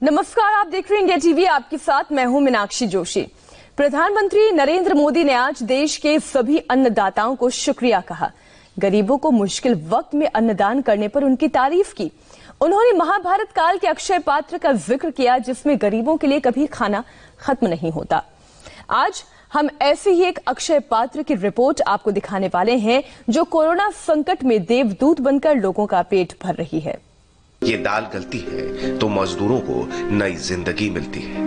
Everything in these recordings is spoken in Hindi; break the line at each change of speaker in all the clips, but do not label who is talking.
नमस्कार, आप देख रहे हैं इंडिया टीवी। आपके साथ मैं हूं मीनाक्षी जोशी। प्रधानमंत्री नरेंद्र मोदी ने आज देश के सभी अन्नदाताओं को शुक्रिया कहा। गरीबों को मुश्किल वक्त में अन्नदान करने पर उनकी तारीफ की। उन्होंने महाभारत काल के अक्षय पात्र का जिक्र किया, जिसमें गरीबों के लिए कभी खाना खत्म नहीं होता। आज हम ऐसे ही एक अक्षय पात्र की रिपोर्ट आपको दिखाने वाले हैं, जो कोरोना संकट में देवदूत बनकर लोगों का पेट भर रही है।
ये दाल गलती है तो मजदूरों को नई जिंदगी मिलती है।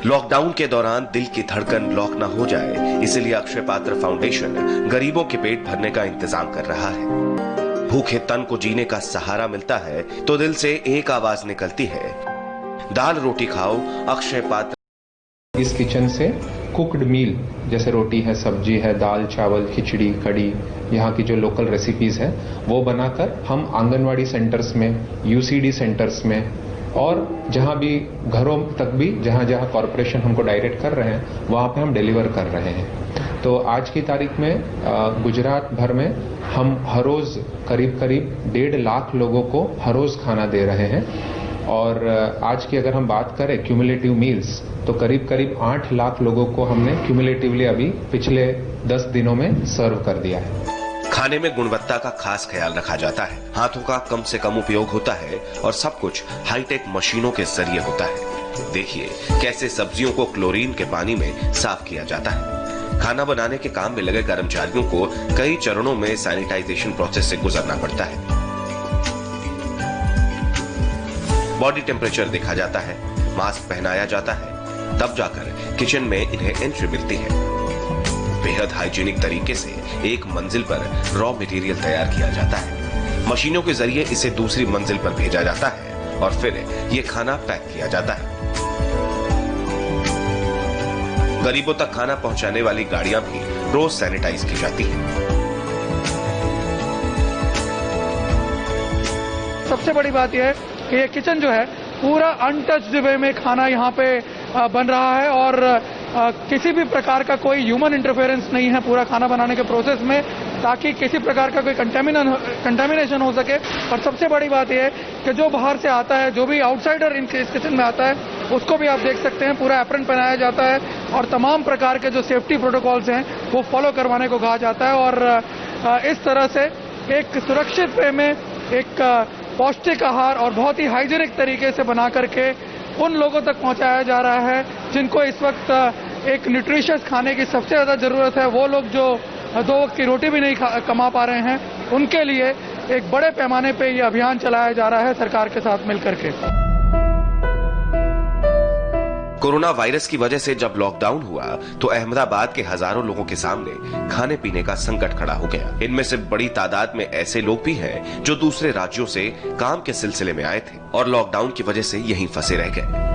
लॉकडाउन के दौरान दिल की धड़कन लॉक न हो जाए, इसलिए अक्षय पात्र फाउंडेशन गरीबों के पेट भरने का इंतजाम कर रहा है। भूखे तन को जीने का सहारा मिलता है तो दिल से एक आवाज निकलती है, दाल रोटी खाओ अक्षय पात्र।
इस किचन से कुक्ड मील जैसे रोटी है, सब्जी है, दाल चावल, खिचड़ी, कड़ी, यहाँ की जो लोकल रेसिपीज है वो बनाकर हम आंगनवाड़ी सेंटर्स में, यूसीडी सेंटर्स में और जहाँ भी घरों तक भी जहाँ जहाँ कॉरपोरेशन हमको डायरेक्ट कर रहे हैं वहाँ पे हम डिलीवर कर रहे हैं। तो आज की तारीख में गुजरात भर में हम हर रोज करीब 1.5 लाख लोगों को हर रोज खाना दे रहे हैं। और आज की अगर हम बात करें क्यूमुलेटिव मील्स, तो करीब 8 लाख लोगों को हमने क्यूमुलेटिवली अभी पिछले 10 दिनों में सर्व कर दिया है।
खाने में गुणवत्ता का खास ख्याल रखा जाता है, हाथों का कम से कम उपयोग होता है और सब कुछ हाईटेक मशीनों के जरिए होता है। देखिए कैसे सब्जियों को क्लोरीन के पानी में साफ किया जाता है। खाना बनाने के काम में लगे कर्मचारियों को कई चरणों में सैनिटाइजेशन प्रोसेस से गुजरना पड़ता है। बॉडी टेम्परेचर देखा जाता है, मास्क पहनाया जाता है, तब जाकर किचन में इन्हें एंट्री मिलती है। बेहद हाइजीनिक तरीके से एक मंजिल पर रॉ मटेरियल तैयार किया जाता है। मशीनों के जरिए इसे दूसरी मंजिल पर भेजा जाता है और फिर ये खाना पैक किया जाता है। गरीबों तक खाना पहुंचाने वाली गाड़ियां भी रोज सैनिटाइज की जाती हैं।
सबसे बड़ी बात यह है कि ये किचन जो है पूरा अनटच्ड वे में खाना यहाँ पे बन रहा है और किसी भी प्रकार का कोई ह्यूमन इंटरफेरेंस नहीं है पूरा खाना बनाने के प्रोसेस में, ताकि किसी प्रकार का कोई कंटेमिनेशन हो सके। और सबसे बड़ी बात यह है कि जो बाहर से आता है, जो भी आउटसाइडर इस किचन में आता है, उसको भी आप देख सकते हैं पूरा एप्रन पहनाया जाता है और तमाम प्रकार के जो सेफ्टी प्रोटोकॉल्स हैं वो फॉलो करवाने को कहा जाता है। और इस तरह से एक सुरक्षित वे में एक पौष्टिक आहार और बहुत ही हाइजीनिक तरीके से बना करके उन लोगों तक पहुंचाया जा रहा है जिनको इस वक्त एक न्यूट्रिशियस खाने की सबसे ज्यादा जरूरत है। वो लोग जो 2 वक्त की रोटी भी नहीं कमा पा रहे हैं, उनके लिए एक बड़े पैमाने पे ये अभियान चलाया जा रहा है सरकार के साथ मिलकर के।
कोरोना वायरस की वजह से जब लॉकडाउन हुआ तो अहमदाबाद के हजारों लोगों के सामने खाने पीने का संकट खड़ा हो गया। इनमें से बड़ी तादाद में ऐसे लोग भी हैं जो दूसरे राज्यों से काम के सिलसिले में आए थे और लॉकडाउन की वजह से यहीं फंसे रह गए।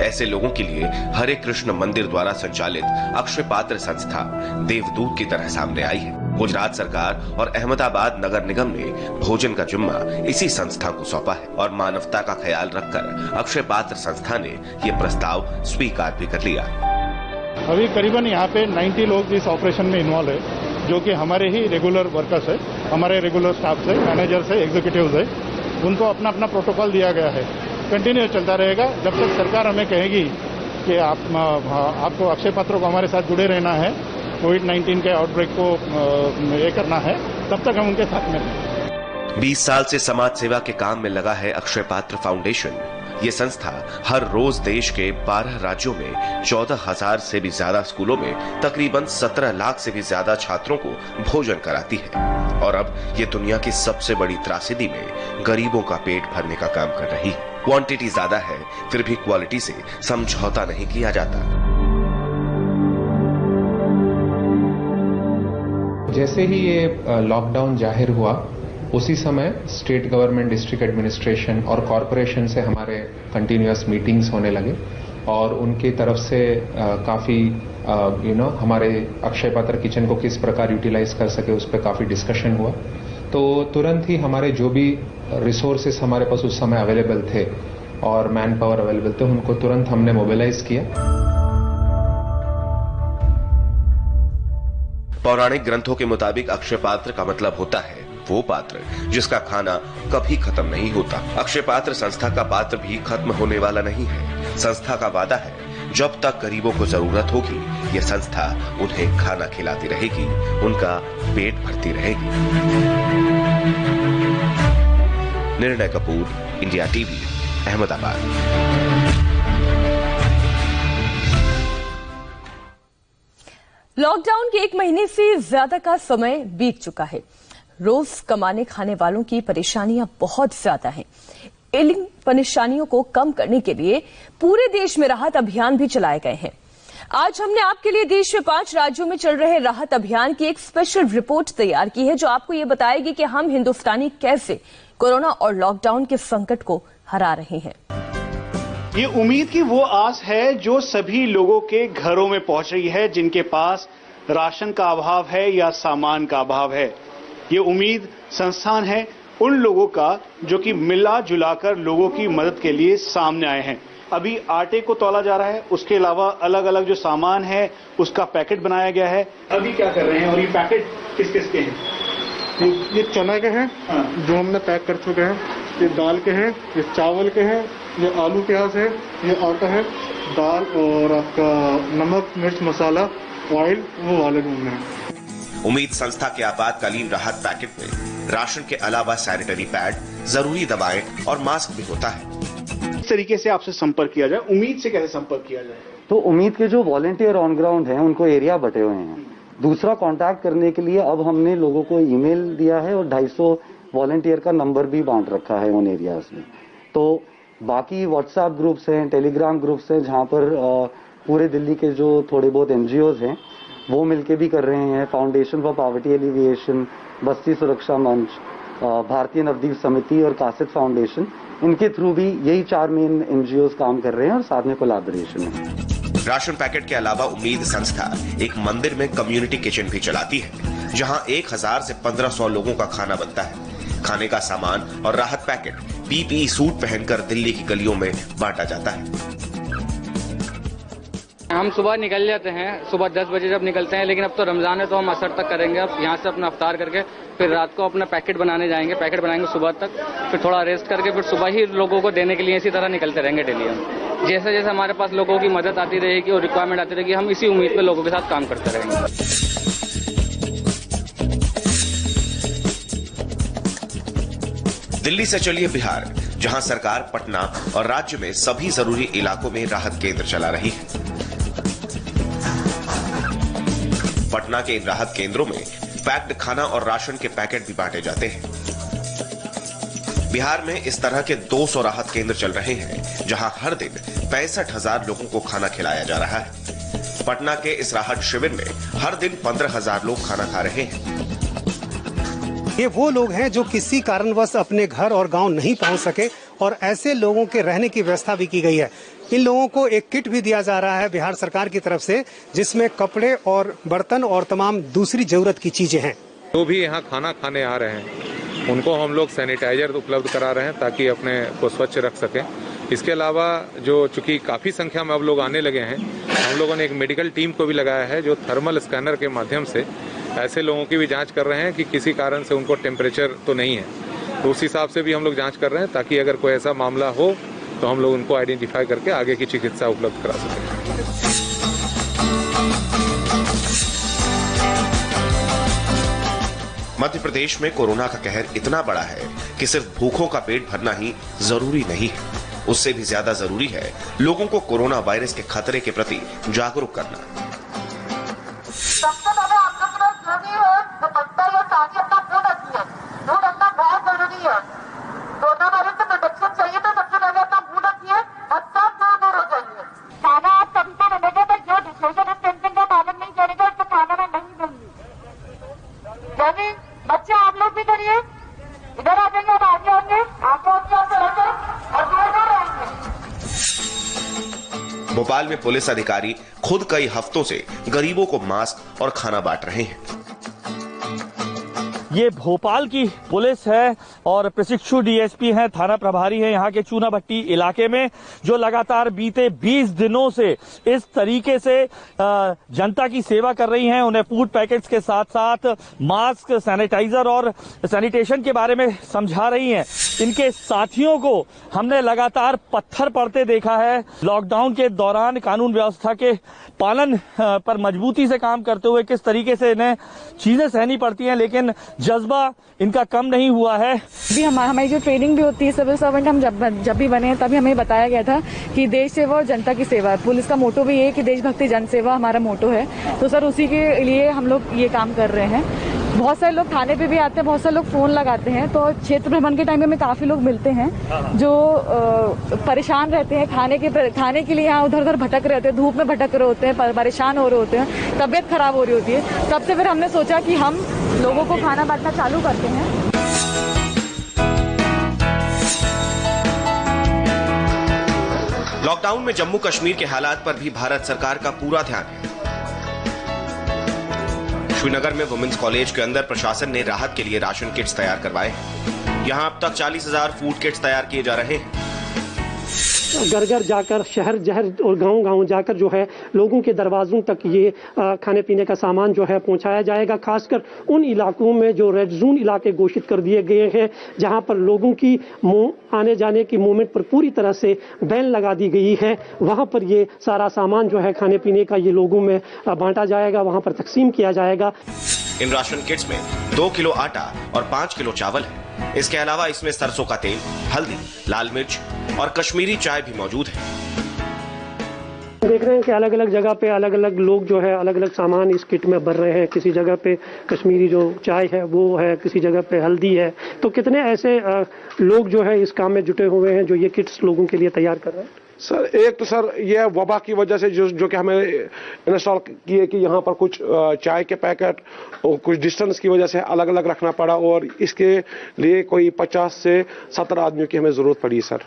ऐसे लोगों के लिए हरे कृष्ण मंदिर द्वारा संचालित अक्षय पात्र संस्था देवदूत की तरह सामने आई है। गुजरात सरकार और अहमदाबाद नगर निगम ने भोजन का जिम्मा इसी संस्था को सौंपा है और मानवता का ख्याल रखकर अक्षय पात्र संस्था ने ये प्रस्ताव स्वीकार भी कर लिया।
अभी करीबन यहाँ पे 90 लोग इस ऑपरेशन में इन्वॉल्व है, जो कि हमारे ही रेगुलर वर्कर्स है, हमारे रेगुलर स्टाफ है, मैनेजर्स है, एग्जीक्यूटिव्स है। उनको अपना अपना प्रोटोकॉल दिया गया है, कंटिन्यू चलता रहेगा जब तक सरकार हमें कहेगी कि आपको अक्षय पात्रों को हमारे साथ जुड़े रहना है, कोविड-19 के आउटब्रेक को ये करना है, तब तक हम उनके साथ में हैं।
20 साल से समाज सेवा के काम में लगा है अक्षय पात्र फाउंडेशन। ये संस्था हर रोज देश के 12 राज्यों में 14,000 से भी ज्यादा स्कूलों में तकरीबन 17 लाख से भी ज्यादा छात्रों को भोजन कराती है और अब ये दुनिया की सबसे बड़ी त्रासदी में गरीबों का पेट भरने का काम कर रही है। क्वांटिटी ज्यादा है, फिर भी क्वालिटी से समझौता नहीं किया जाता।
जैसे ही ये लॉकडाउन जाहिर हुआ, उसी समय स्टेट गवर्नमेंट, डिस्ट्रिक्ट एडमिनिस्ट्रेशन और कॉरपोरेशन से हमारे कंटिन्यूअस मीटिंग्स होने लगे और उनकी तरफ से काफी हमारे अक्षय पात्र किचन को किस प्रकार यूटिलाइज कर सके उस पर काफी डिस्कशन हुआ। तो तुरंत ही हमारे जो भी रिसोर्सेस हमारे पास उस समय अवेलेबल थे और मैन पावर अवेलेबल थे, उनको तुरंत हमने मोबिलाइज किया।
पौराणिक ग्रंथों के मुताबिक अक्षय पात्र का मतलब होता है वो पात्र जिसका खाना कभी खत्म नहीं होता। अक्षय पात्र संस्था का पात्र भी खत्म होने वाला नहीं है। संस्था का वादा है, जब तक गरीबों को जरूरत होगी ये संस्था उन्हें खाना खिलाती रहेगी, उनका पेट भरती रहेगी। निर्णय Kapoor, India TV, Ahmedabad.
Lockdown के 1 महीने से ज्यादा का समय बीत चुका है। रोज कमाने खाने वालों की परेशानियां बहुत ज्यादा हैं। इन परेशानियों को कम करने के लिए पूरे देश में राहत अभियान भी चलाए गए हैं। आज हमने आपके लिए देश में 5 राज्यों में चल रहे राहत अभियान की एक स्पेशल रिपोर्ट तैयार की है, जो आपको ये बताएगी कि हम हिंदुस्तानी कैसे कोरोना और लॉकडाउन के संकट को हरा रहे हैं।
ये उम्मीद की वो आस है जो सभी लोगों के घरों में पहुंच रही है, जिनके पास राशन का अभाव है या सामान का अभाव है। ये उम्मीद संस्थान है उन लोगों का जो कि मिला जुलाकर लोगों की मदद के लिए सामने आए हैं। अभी आटे को तौला जा रहा है, उसके अलावा अलग अलग जो सामान है उसका पैकेट बनाया गया है। अभी क्या कर रहे हैं और ये पैकेट किस किस के हैं?
ये चना के हैं जो हमने पैक कर चुके हैं, ये दाल के हैं, ये चावल के हैं, ये आलू प्याज है, ये आटा है, दाल और आपका नमक मिर्च मसाला ऑयल वो वाले रूम में है।
उम्मीद संस्था के आपातकालीन राहत पैकेट में राशन के अलावा सैनिटरी पैड, जरूरी दवाएं और मास्क भी होता है।
इस तरीके से आपसे संपर्क किया जाए, उम्मीद से कैसे संपर्क किया जाए?
तो उम्मीद के जो वॉलंटियर ऑन ग्राउंड हैं उनको एरिया बटे हुए हैं। दूसरा कांटेक्ट करने के लिए अब हमने लोगों को ईमेल दिया है और 250 वॉलंटियर का नंबर भी बांट रखा है उन एरियाज में। तो बाकी व्हाट्सएप ग्रुप्स हैं, टेलीग्राम ग्रुप्स हैं, जहां पर पूरे दिल्ली के जो थोड़े बहुत एनजीओज हैं वो मिलके भी कर रहे हैं। फाउंडेशन फॉर पॉवर्टी एलिविएशन, बस्ती सुरक्षा मंच, भारतीय नवदीप समिति और कासिद फाउंडेशन, इनके थ्रू भी यही 4 मेन एनजीओज काम कर रहे हैं और साथ में कोलैबोरेशन है।
राशन पैकेट के अलावा उम्मीद संस्था एक मंदिर में कम्युनिटी किचन भी चलाती है, जहां 1000 से 1500 लोगों का खाना बनता है। खाने का सामान और राहत पैकेट पीपीई सूट पहनकर दिल्ली की गलियों में बांटा जाता है।
हम सुबह निकल जाते हैं, सुबह 10 बजे जब निकलते हैं, लेकिन अब तो रमजान है तो हम असर तक करेंगे। अब यहाँ से अपना अफ्तार करके फिर रात को अपना पैकेट बनाने जाएंगे, पैकेट बनाएंगे सुबह तक, फिर थोड़ा रेस्ट करके फिर सुबह ही लोगों को देने के लिए इसी तरह निकलते रहेंगे डेली। हम जैसे जैसे हमारे पास लोगों की मदद आती रहेगी और रिक्वायरमेंट आती रहेगी, हम इसी उम्मीद पे लोगों के साथ काम करते रहेंगे।
दिल्ली से चलिए बिहार, जहां सरकार पटना और राज्य में सभी जरूरी इलाकों में राहत केंद्र चला रही है। पटना के इन राहत केंद्रों में पैक्ड खाना और राशन के पैकेट भी बांटे जाते हैं। बिहार में इस तरह के 200 राहत केंद्र चल रहे हैं, जहां हर दिन 65,000 लोगों को खाना खिलाया जा रहा है। पटना के इस राहत शिविर में हर दिन 15,000 लोग खाना खा रहे हैं।
ये वो लोग हैं जो किसी कारणवश अपने घर और गांव नहीं पहुंच सके और ऐसे लोगों के रहने की व्यवस्था भी की गई है। इन लोगों को एक किट भी दिया जा रहा है बिहार सरकार की तरफ से, जिसमें कपड़े और बर्तन और तमाम दूसरी जरूरत की चीजें हैं।
जो भी यहाँ खाना खाने आ रहे हैं उनको हम लोग सैनिटाइजर उपलब्ध करा रहे हैं ताकि अपने को स्वच्छ रख सकें। इसके अलावा जो चूंकि काफ़ी संख्या में अब लोग आने लगे हैं, हम लोगों ने एक मेडिकल टीम को भी लगाया है जो थर्मल स्कैनर के माध्यम से ऐसे लोगों की भी जांच कर रहे हैं कि किसी कारण से उनको टेम्परेचर तो नहीं है, तो उस हिसाब से भी हम लोग जांच कर रहे हैं ताकि अगर कोई ऐसा मामला हो तो हम लोग उनको आइडेंटिफाई करके आगे की चिकित्सा उपलब्ध करा सकें।
मध्य प्रदेश में कोरोना का कहर इतना बड़ा है कि सिर्फ भूखों का पेट भरना ही जरूरी नहीं है, उससे भी ज्यादा जरूरी है लोगों को कोरोना वायरस के खतरे के प्रति जागरूक करना।
सबसे पहले आप लोग जो भी है वो बच्चा या साथी अपना मुंह रखिए, मुंह रखना बहुत जरूरी है। कोरोना वायरस से प्रोटेक्शन चाहिए तो सबसे पहले अपना मुंह रखिए और सब दूर हो जाइए। खाना आप सभी को मिलेगा, पर जो सोशल डिस्टेंसिंग का पालन नहीं करेगा उसको खाना में नहीं देंगे। यानी बच्चे आप लोग भी करिए, इधर आ जाएंगे और आगे होंगे, आपको रहकर और दूर रहेंगे।
भोपाल में पुलिस अधिकारी खुद कई हफ्तों से गरीबों को मास्क और खाना बांट रहे हैं।
ये भोपाल की पुलिस है और प्रशिक्षु डीएसपी हैं, थाना प्रभारी हैं यहाँ के चूनाभट्टी इलाके में, जो लगातार बीते 20 दिनों से इस तरीके से जनता की सेवा कर रही हैं। उन्हें फूड पैकेट्स के साथ साथ मास्क, सैनिटाइजर और सैनिटेशन के बारे में समझा रही हैं। इनके साथियों को हमने लगातार पत्थर पड़ते देखा है। लॉकडाउन के दौरान कानून व्यवस्था के पालन पर मजबूती से काम करते हुए किस तरीके से इन्हें चीजें सहनी पड़ती हैं, लेकिन जज्बा इनका कम नहीं हुआ है।
भी हमारी जो ट्रेनिंग भी होती है सिविल सर्वेंट, हम जब भी बने तभी हमें बताया गया था कि देश सेवा और जनता की सेवा। पुलिस का मोटो भी ये है कि देशभक्ति जन सेवा हमारा मोटो है। तो सर उसी के लिए हम लोग ये काम कर रहे हैं। बहुत सारे लोग थाने पे भी आते हैं, बहुत सारे लोग फोन लगाते हैं। तो क्षेत्र भ्रमण के टाइम में काफी लोग मिलते हैं जो परेशान रहते हैं, खाने के लिए यहाँ उधर उधर भटक रहे होते हैं, धूप में भटक रहे होते हैं, परेशान हो रहे होते हैं, तबियत खराब हो रही होती है। तब से फिर हमने सोचा कि हम लोगों को खाना बांटना चालू करते हैं।
लॉकडाउन में जम्मू कश्मीर के हालात पर भी भारत सरकार का पूरा ध्यान है। श्रीनगर में वुमेन्स कॉलेज के अंदर प्रशासन ने राहत के लिए राशन किट्स तैयार करवाए हैं। यहां अब तक 40,000 फूड किट्स तैयार किए जा रहे हैं।
घर घर जाकर, शहर शहर और गांव गांव जाकर जो है लोगों के दरवाजों तक ये खाने पीने का सामान जो है पहुंचाया जाएगा। खासकर उन इलाकों में जो रेड जोन इलाके घोषित कर दिए गए हैं, जहां पर लोगों की आने जाने की मूवमेंट पर पूरी तरह से बैन लगा दी गई है, वहां पर ये सारा सामान जो है खाने पीने का ये लोगों में बांटा जाएगा, वहां पर तकसीम किया जाएगा।
इन राशन किट्स में 2 किलो आटा और 5 किलो चावल है। इसके अलावा इसमें सरसों का तेल, हल्दी, लाल मिर्च और कश्मीरी चाय भी मौजूद है।
देख रहे हैं कि अलग अलग जगह पे अलग अलग लोग जो है अलग अलग सामान इस किट में भर रहे हैं। किसी जगह पे कश्मीरी जो चाय है वो है, किसी जगह पे हल्दी है। तो कितने ऐसे लोग जो है इस काम में जुटे हुए हैं जो ये किट्स लोगों के लिए तैयार कर रहे हैं।
सर एक तो सर ये वबा की वजह से जो कि हमें इंस्टॉल किए कि यहाँ पर कुछ चाय के पैकेट और कुछ डिस्टेंस की वजह से अलग अलग रखना पड़ा, और इसके लिए कोई 50 से 70 आदमियों की हमें जरूरत पड़ी सर।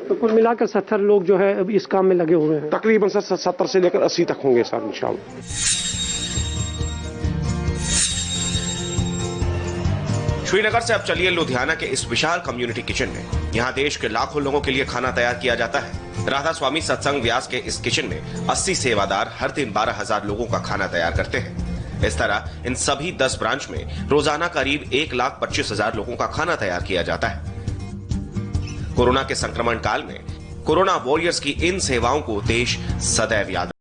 तो कुल मिलाकर 70 लोग जो है अब इस काम में लगे हुए हैं।
तकरीबन सर 70 से लेकर 80 तक होंगे सर इंशाल्लाह।
श्रीनगर से अब चलिए लुधियाना के इस विशाल कम्युनिटी किचन में। यहाँ देश के लाखों लोगों के लिए खाना तैयार किया जाता है। राधा स्वामी सत्संग व्यास के इस किचन में 80 सेवादार हर दिन 12,000 लोगों का खाना तैयार करते हैं। इस तरह इन सभी 10 ब्रांच में रोजाना करीब 1,25,000 लोगों का खाना तैयार किया जाता है। कोरोना के संक्रमण काल में कोरोना वॉरियर्स की इन सेवाओं को देश सदैव याद